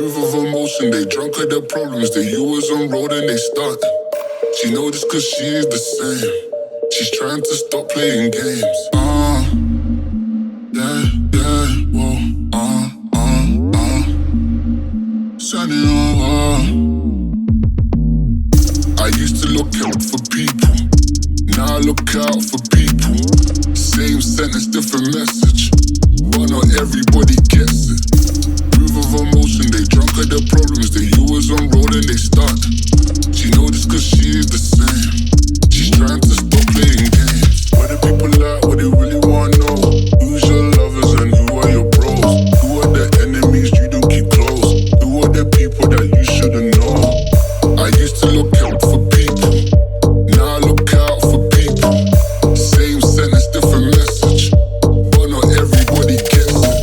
Groove of emotion, they drunk at their problems. They you was on road and they stunt. She know this cause she is the same. She's trying to stop playing games. Yeah, yeah, whoa, Sunny I used to look out for people. Now I look out for people. Same sentence, different message. But not everybody gets it. Groove of emotion, they drunk at their problems. They you was on road and they stunt. She know this cause she is the same. She's trying to stop playing games. What do people like, what they really wanna know? Who's your lovers and who are your bros? Who are the enemies you don't keep close? Who are the people that you shouldn't know? I used to look out for people. Now I look out for people. Same sentence, different message. But not everybody gets it.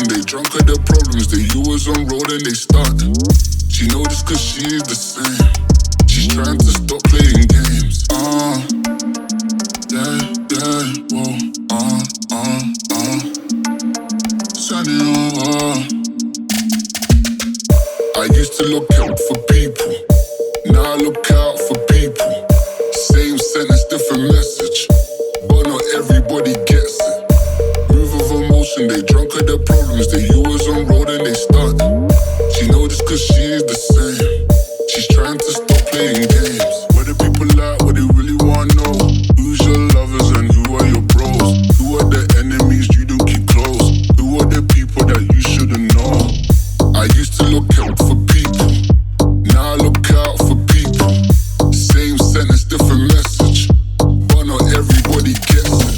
They drunk at their problems, they you was on road and they stunt. She know this cause she is the same. She's trying to stop playing games. Yeah, yeah, whoa, Sunny I used to look out for people. Now I look out for people. Same sentence, different message. But not everybody gets it. Groove of emotion, they drunk at their problems. They you was on road and they stunt. She know this cause she is the same. She's trying to stop playing games. What do people like, what they really wanna know? Who's your lovers and who are your bros? Who are the enemies you don't keep close? Who are the people that you shouldn't know? I used to look out for people. Now I look out for people. Same sentence, different message. But not everybody gets it.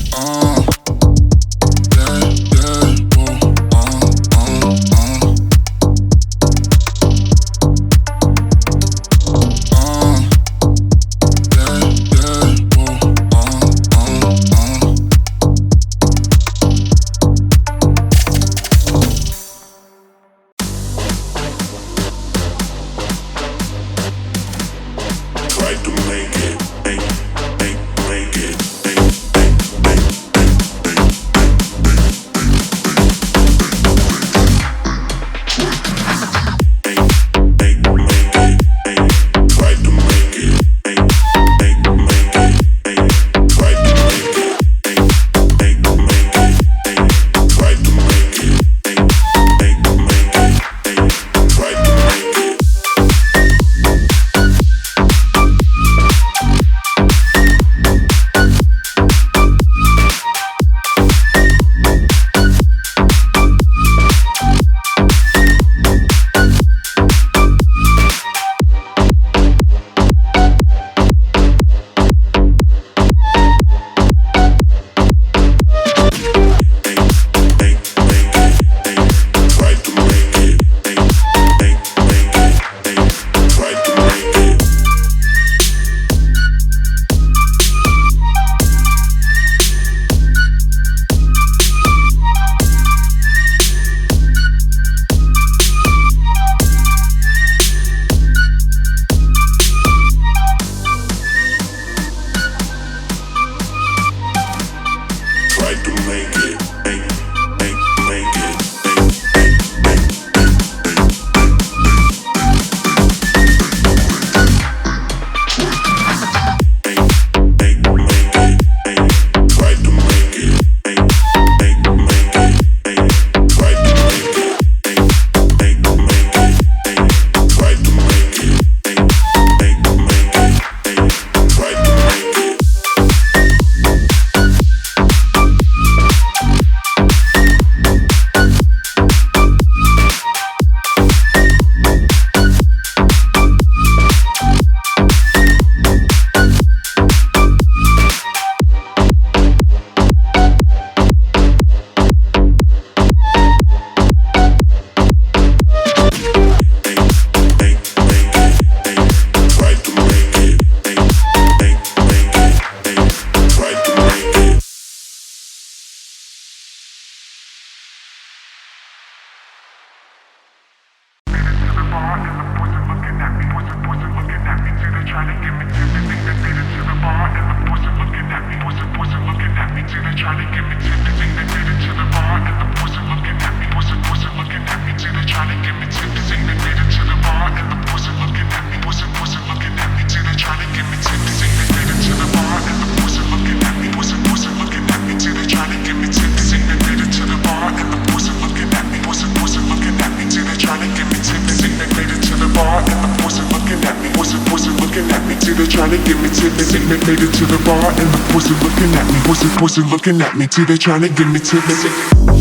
Made it to the bar and the pussy looking at me, pussy looking at me, see they trying to get me tipsy.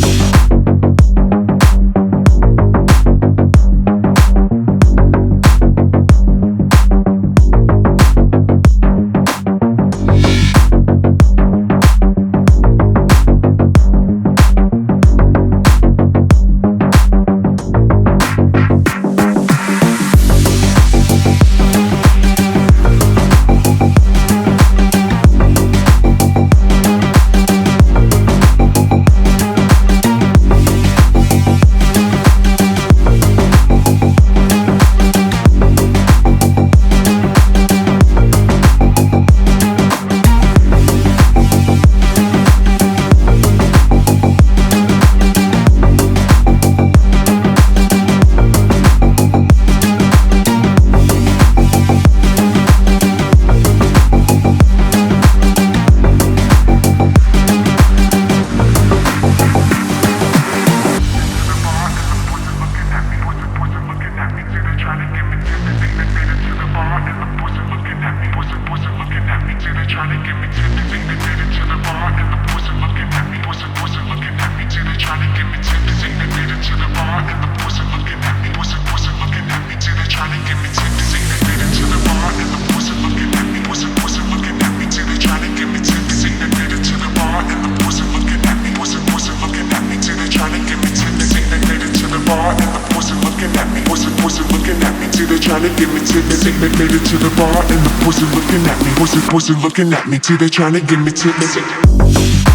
Trying to get me tipsy. They made it to the bar and the pussy looking at me, pussy looking at me, see they trying to get me tipsy.